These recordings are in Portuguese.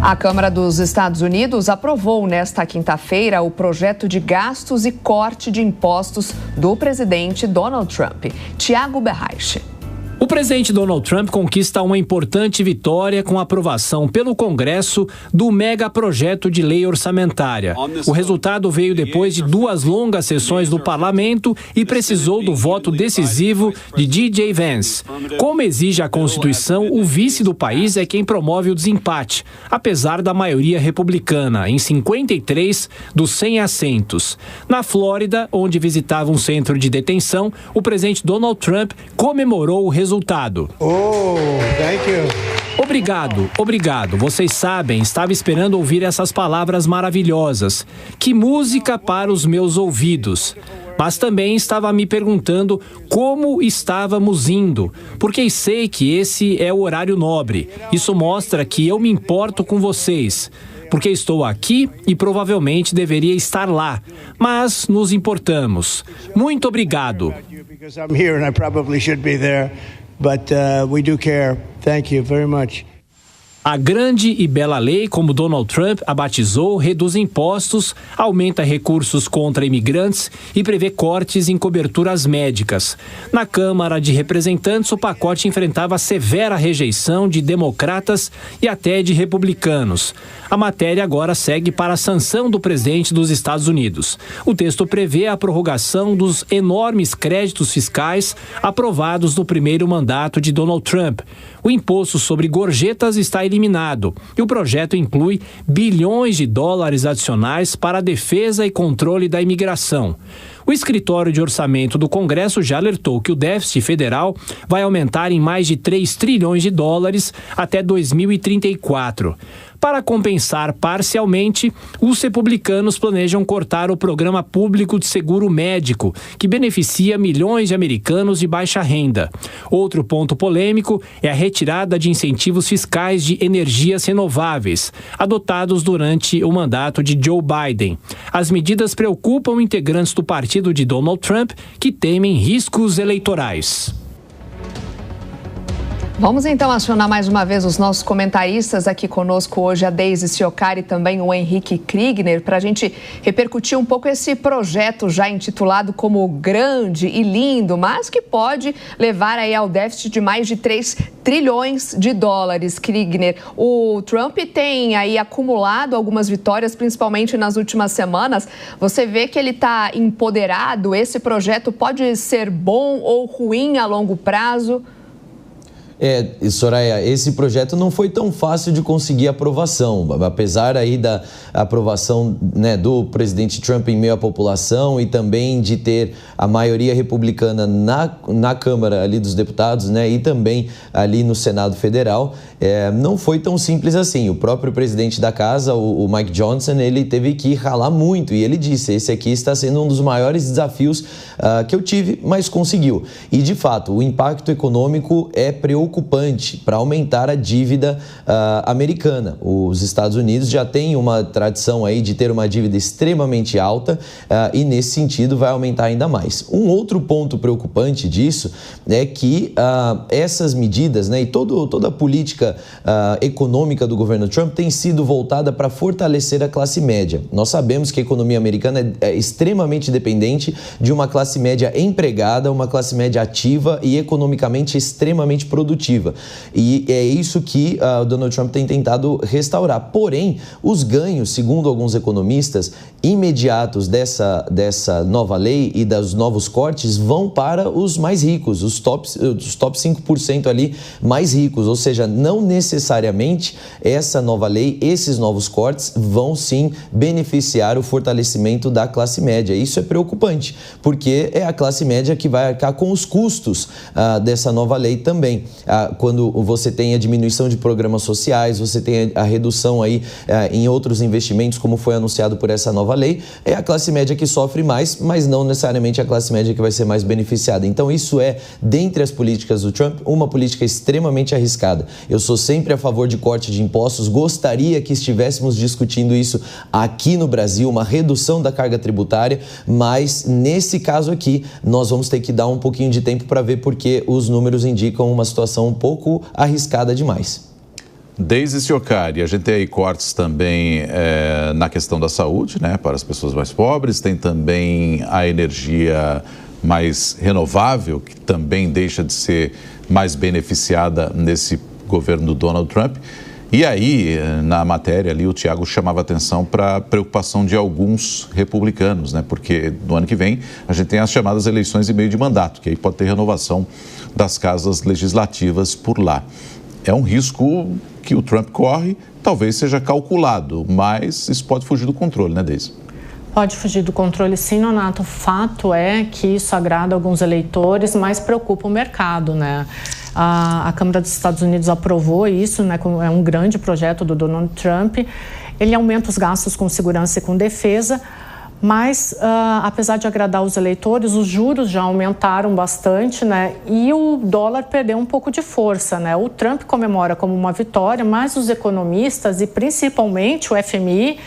A Câmara dos Estados Unidos aprovou nesta quinta-feira o projeto de gastos e corte de impostos do presidente Donald Trump. Tiago Berraich. O presidente Donald Trump conquista uma importante vitória com a aprovação pelo Congresso do megaprojeto de lei orçamentária. O resultado veio depois de 2 longas sessões do parlamento e precisou do voto decisivo de DJ Vance. Como exige a Constituição, o vice do país é quem promove o desempate, apesar da maioria republicana, em 53 dos 100 assentos. Na Flórida, onde visitava um centro de detenção, o presidente Donald Trump comemorou o resultado. Thank you. Obrigado. Vocês sabem, estava esperando ouvir essas palavras maravilhosas. Que música para os meus ouvidos. Mas também estava me perguntando como estávamos indo, porque sei que esse é o horário nobre. Isso mostra que eu me importo com vocês, porque estou aqui e provavelmente deveria estar lá, mas nos importamos. Muito obrigado. But we do care. Thank you very much. A grande e bela lei, como Donald Trump a batizou, reduz impostos, aumenta recursos contra imigrantes e prevê cortes em coberturas médicas. Na Câmara de Representantes, o pacote enfrentava severa rejeição de democratas e até de republicanos. A matéria agora segue para a sanção do presidente dos Estados Unidos. O texto prevê a prorrogação dos enormes créditos fiscais aprovados no primeiro mandato de Donald Trump. O imposto sobre gorjetas está eliminado e o projeto inclui bilhões de dólares adicionais para a defesa e controle da imigração. O escritório de orçamento do Congresso já alertou que o déficit federal vai aumentar em mais de 3 trilhões de dólares até 2034. Para compensar parcialmente, os republicanos planejam cortar o programa público de seguro médico, que beneficia milhões de americanos de baixa renda. Outro ponto polêmico é a retirada de incentivos fiscais de energias renováveis, adotados durante o mandato de Joe Biden. As medidas preocupam integrantes do partido de Donald Trump, que temem riscos eleitorais. Vamos então acionar mais uma vez os nossos comentaristas aqui conosco hoje, a Deise Ciocari e também o Henrique Kriegner, para a gente repercutir um pouco esse projeto já intitulado como grande e lindo, mas que pode levar aí ao déficit de mais de 3 trilhões de dólares. Kriegner, o Trump tem aí acumulado algumas vitórias, principalmente nas últimas semanas. Você vê que ele está empoderado? Esse projeto pode ser bom ou ruim a longo prazo? Soraya, esse projeto não foi tão fácil de conseguir aprovação, apesar aí da aprovação, né, do presidente Trump em meio à população e também de ter a maioria republicana na Câmara ali dos Deputados, né, e também ali no Senado Federal, não foi tão simples assim. O próprio presidente da casa, o Mike Johnson, ele teve que ralar muito e ele disse, esse aqui está sendo um dos maiores desafios que eu tive, mas conseguiu. E de fato, o impacto econômico é preocupante para aumentar a dívida americana. Os Estados Unidos já têm uma tradição aí de ter uma dívida extremamente alta e nesse sentido vai aumentar ainda mais. Um outro ponto preocupante disso é que essas medidas, né, e toda a política econômica do governo Trump tem sido voltada para fortalecer a classe média. Nós sabemos que a economia americana é extremamente dependente de uma classe média empregada, uma classe média ativa e economicamente extremamente produtiva. E é isso que o Donald Trump tem tentado restaurar. Porém, os ganhos, segundo alguns economistas, imediatos dessa nova lei e dos novos cortes vão para os mais ricos, os top 5% ali mais ricos. Ou seja, não necessariamente essa nova lei, esses novos cortes vão sim beneficiar o fortalecimento da classe média. Isso é preocupante, porque é a classe média que vai arcar com os custos dessa nova lei também. Quando você tem a diminuição de programas sociais, você tem a redução aí em outros investimentos, como foi anunciado por essa nova lei, é a classe média que sofre mais, mas não necessariamente a classe média que vai ser mais beneficiada. Então isso é, dentre as políticas do Trump, uma política extremamente arriscada. Eu sou sempre a favor de corte de impostos, gostaria que estivéssemos discutindo isso aqui no Brasil, uma redução da carga tributária, mas nesse caso aqui nós vamos ter que dar um pouquinho de tempo para ver, porque os números indicam uma situação um pouco arriscada demais. Desde Siocari, a gente tem aí cortes também na questão da saúde, né, para as pessoas mais pobres, tem também a energia mais renovável, que também deixa de ser mais beneficiada nesse governo do Donald Trump. E aí, na matéria ali, o Tiago chamava atenção para a preocupação de alguns republicanos, né? Porque no ano que vem a gente tem as chamadas eleições de meio de mandato, que aí pode ter renovação das casas legislativas por lá. É um risco que o Trump corre, talvez seja calculado, mas isso pode fugir do controle, né, Deise? Pode fugir do controle, sim, Nonato. O fato é que isso agrada alguns eleitores, mas preocupa o mercado, né? A Câmara dos Estados Unidos aprovou isso, né? É um grande projeto do Donald Trump. Ele aumenta os gastos com segurança e com defesa, mas apesar de agradar os eleitores, os juros já aumentaram bastante, né? E o dólar perdeu um pouco de força, né? O Trump comemora como uma vitória, mas os economistas e principalmente o FMI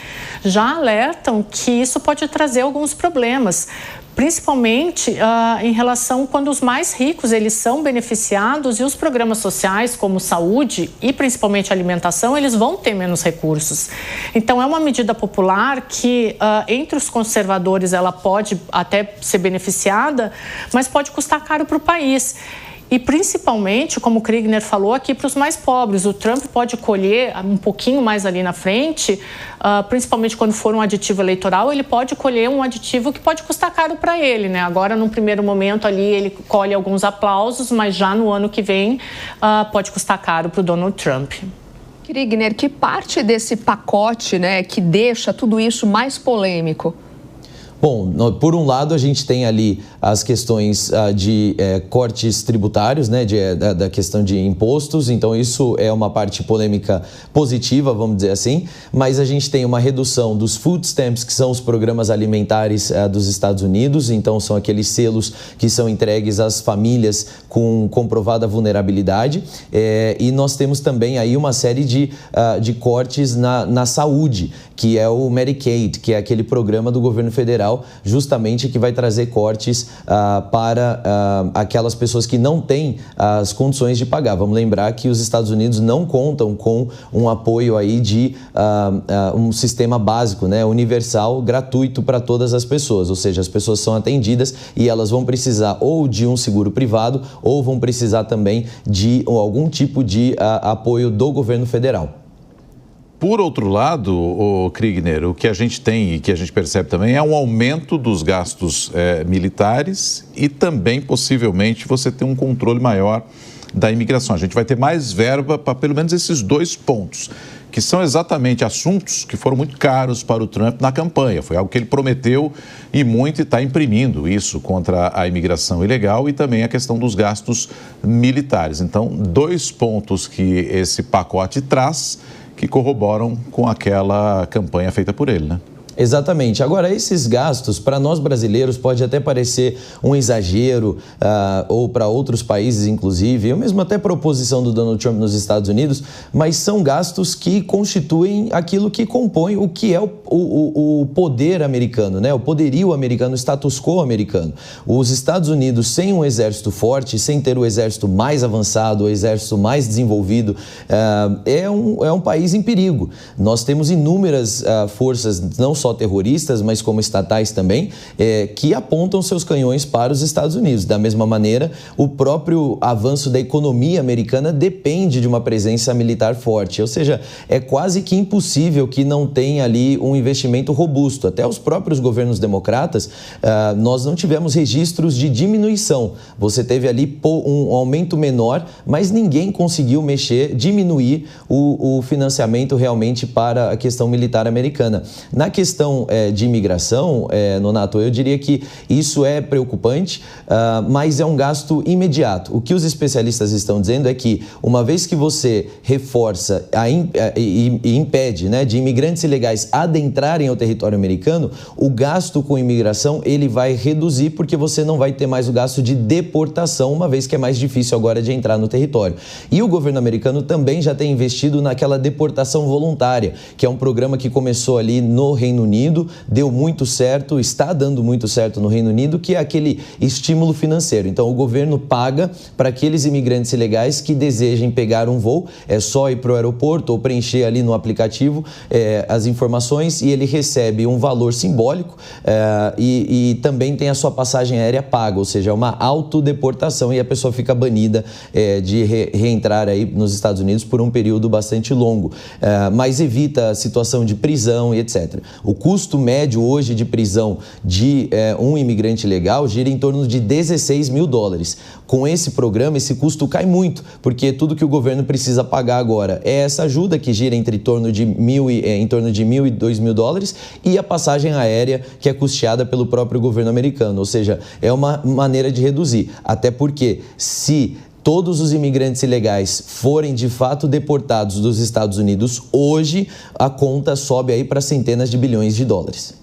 já alertam que isso pode trazer alguns problemas, principalmente em relação quando os mais ricos eles são beneficiados e os programas sociais como saúde e principalmente alimentação, eles vão ter menos recursos. Então é uma medida popular que entre os conservadores ela pode até ser beneficiada, mas pode custar caro para o país. E principalmente, como o Kriegner falou aqui, para os mais pobres. O Trump pode colher um pouquinho mais ali na frente, principalmente quando for um aditivo eleitoral, ele pode colher um aditivo que pode custar caro para ele, né? Agora, num primeiro momento ali, ele colhe alguns aplausos, mas já no ano que vem pode custar caro para o Donald Trump. Kriegner, que parte desse pacote, né, que deixa tudo isso mais polêmico? Bom, por um lado a gente tem ali as questões de cortes tributários, né, da questão de impostos, então isso é uma parte polêmica positiva, vamos dizer assim, mas a gente tem uma redução dos food stamps, que são os programas alimentares dos Estados Unidos, então são aqueles selos que são entregues às famílias com comprovada vulnerabilidade, e nós temos também aí uma série de cortes na saúde, que é o Medicaid, que é aquele programa do governo federal, justamente que vai trazer cortes para aquelas pessoas que não têm as condições de pagar. Vamos lembrar que os Estados Unidos não contam com um apoio aí de um sistema básico, né, universal, gratuito para todas as pessoas, ou seja, as pessoas são atendidas e elas vão precisar ou de um seguro privado ou vão precisar também de algum tipo de apoio do governo federal. Por outro lado, o Kriegner, o que a gente tem e que a gente percebe também é um aumento dos gastos militares e também, possivelmente, você ter um controle maior da imigração. A gente vai ter mais verba para pelo menos esses dois pontos, que são exatamente assuntos que foram muito caros para o Trump na campanha. Foi algo que ele prometeu e muito está imprimindo isso contra a imigração ilegal e também a questão dos gastos militares. Então, dois pontos que esse pacote traz que corroboram com aquela campanha feita por ele, né? Exatamente. Agora, esses gastos, para nós brasileiros, pode até parecer um exagero, ou para outros países, inclusive, ou mesmo até para a oposição do Donald Trump nos Estados Unidos, mas são gastos que constituem aquilo que compõe o que é o poder americano, né? O poderio americano, o status quo americano. Os Estados Unidos, sem um exército forte, sem ter o exército mais avançado, o exército mais desenvolvido, é um país em perigo. Nós temos inúmeras forças, não só terroristas, mas como estatais também, que apontam seus canhões para os Estados Unidos. Da mesma maneira, o próprio avanço da economia americana depende de uma presença militar forte. Ou seja, é quase que impossível que não tenha ali um investimento robusto. Até os próprios governos democratas, nós não tivemos registros de diminuição. Você teve ali um aumento menor, mas ninguém conseguiu diminuir o financiamento realmente para a questão militar americana. Na questão de imigração, Nonato, eu diria que isso é preocupante, mas é um gasto imediato. O que os especialistas estão dizendo é que, uma vez que você reforça e impede, né, de imigrantes ilegais adentrarem ao território americano, o gasto com imigração ele vai reduzir, porque você não vai ter mais o gasto de deportação, uma vez que é mais difícil agora de entrar no território. E o governo americano também já tem investido naquela deportação voluntária, que é um programa que começou ali no Reino Reino Unido, deu muito certo, está dando muito certo no Reino Unido, que é aquele estímulo financeiro. Então, o governo paga para aqueles imigrantes ilegais que desejem pegar um voo, é só ir para o aeroporto ou preencher ali no aplicativo as informações e ele recebe um valor simbólico e também tem a sua passagem aérea paga, ou seja, é uma autodeportação e a pessoa fica banida de reentrar aí nos Estados Unidos por um período bastante longo, mas evita a situação de prisão e etc. O custo médio hoje de prisão de um imigrante ilegal gira em torno de 16 mil dólares. Com esse programa, esse custo cai muito, porque tudo que o governo precisa pagar agora é essa ajuda que gira em torno de 1.000 e 2.000 dólares e a passagem aérea que é custeada pelo próprio governo americano, ou seja, é uma maneira de reduzir, até porque se todos os imigrantes ilegais forem de fato deportados dos Estados Unidos, hoje a conta sobe aí para centenas de bilhões de dólares.